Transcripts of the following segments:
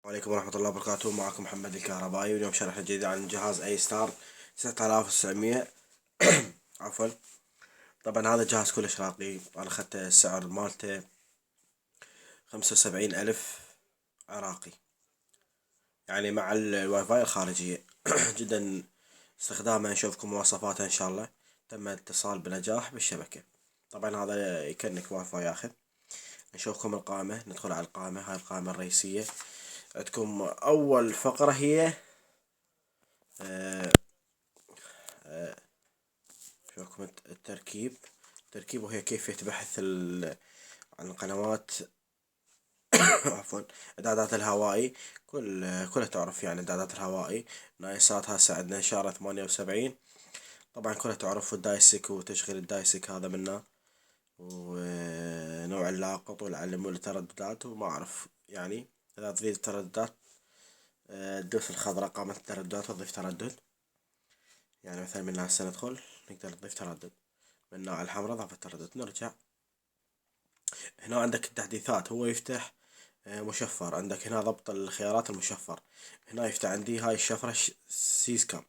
وعليكم ورحمة الله وبركاته. معكم محمد الكهربائي، واليوم شرح جديد عن جهاز اي ستار 9900. عفوا. طبعا هذا الجهاز كلش راقي، انا اخذت السعر مالته 75,000 عراقي، يعني مع الواي فاي الخارجية. جدا استخدامه، نشوفكم مواصفاته ان شاء الله. تم الاتصال بنجاح بالشبكة. طبعا هذا يكنك واي فاي ياخذ. نشوفكم القائمة، ندخل على القائمة. هاي القائمة الرئيسية. عندكم اول فقرة هي آه، شوفكم التركيب وهي كيفية بحث عن القنوات. عفوا. إعدادات الهوائي، كلها تعرف، يعني إعدادات الهوائي. نايسات هسه عندنا إشارة 78. طبعا كلها تعرف الدايسك وتشغيل الدايسك هذا منه، ونوع اللاقط والعلم والترددات، وما أعرف يعني إذا تريد ترددات تدوس الخضراء قامت الترددات وتضيف تردد. يعني مثلا من هسه ندخل نقدر نضيف تردد من النوع الحمراء، ضافت تردد. نرجع هنا عندك التحديثات، هو يفتح مشفر. عندك هنا ضبط الخيارات المشفر. هنا يفتح عندي هاي الشفرة سي سكام،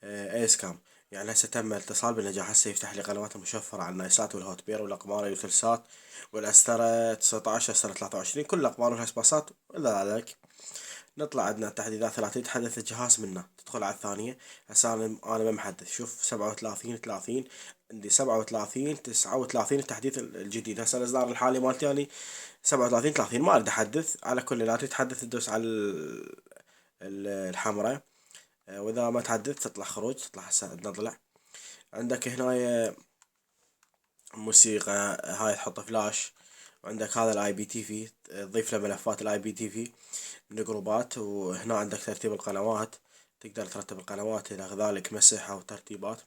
اي سكام. يعني هسه تم الاتصال بالنجاح. هسه يفتح لي قنوات المشفرة على النايسات والهوت بير والأقمار اليوتلسات والأسترة 19 أسترة 23، كل الأقمار والهسباسات. إلا ذلك نطلع عندنا التحديثات 30، تحدث الجهاز منه. تدخل على الثانية. هسه أنا ما محدث. شوف 37 30، عندي 37 39 التحديث الجديد. هسه الإصدار الحالي مالتي يعني 37 30. ما أريد أحدث على كل، لا تحدث تدوس على الحمراء. وإذا ما تحدث تطلع خروج. تطلع هسه عندنا طلع. عندك هنا موسيقى، هاي تحط فلاش. وعندك هذا الاي بي تي في، تضيف له ملفات الاي بي تي في من جروبات. وهنا عندك ترتيب القنوات، تقدر ترتب القنوات الى ذلك مسح او ترتيبات.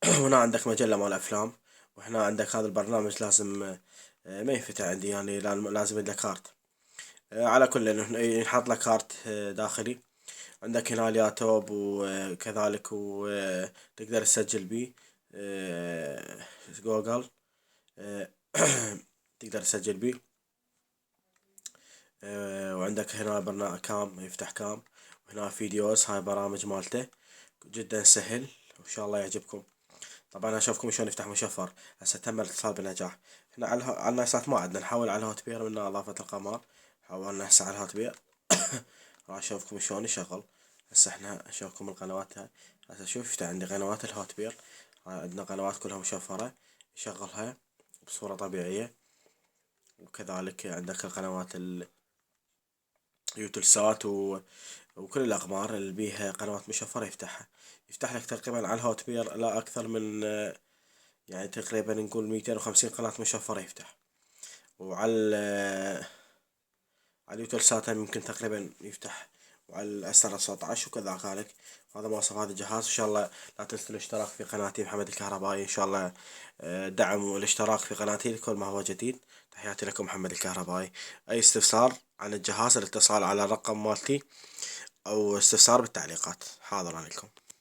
وهنا عندك مجلة مال افلام. وهنا عندك هذا البرنامج لازم ما ينفتح عندي، يعني لازم له كارت. على كل ينحط له كارت داخلي. عندك هنا الياتوب وكذلك، وتقدر تسجل بيه جوجل. تقدر تسجل بيه. وعندك هنا برنامج كام، يفتح كام. وهنا فيديوز، هاي برامج مالته جدا سهل، وان شاء الله يعجبكم. طبعا اشوفكم شلون يفتح مشفر. هسه تم الاتصال بنجاح. هنا على النايسات ما عندنا، نحول على الهوت بير من اضافة القمر. حولنا هسه على الهوت بير. راح اشوفكم شلون يشغل. هسه احنا اشوفكم القنوات هاي. هسه شوف يفتح عندي قنوات الهوت بير. هاي عندنا قنوات كلها مشفرة، يشغلها بصورة طبيعية. وكذلك عندك القنوات اليوتلسات وكل الأقمار اللي بيها قنوات مشفرة يفتحها. يفتح لك تقريبا على الهوت بير لا أكثر من يعني تقريبا نقول 250 قناة مشفرة يفتح. وعلى على اليوتلسات يمكن تقريبا يفتح. وعلى الأسترا 19 وكذلك. هذا مواصفات هذا الجهاز. إن شاء الله لا تنسوا الاشتراك في قناتي محمد الكهربائي. إن شاء الله دعموا الاشتراك في قناتي لكل ما هو جديد. تحياتي لكم محمد الكهربائي. أي استفسار عن الجهاز الاتصال على الرقم مالتي، أو استفسار بالتعليقات. حاضر عليكم.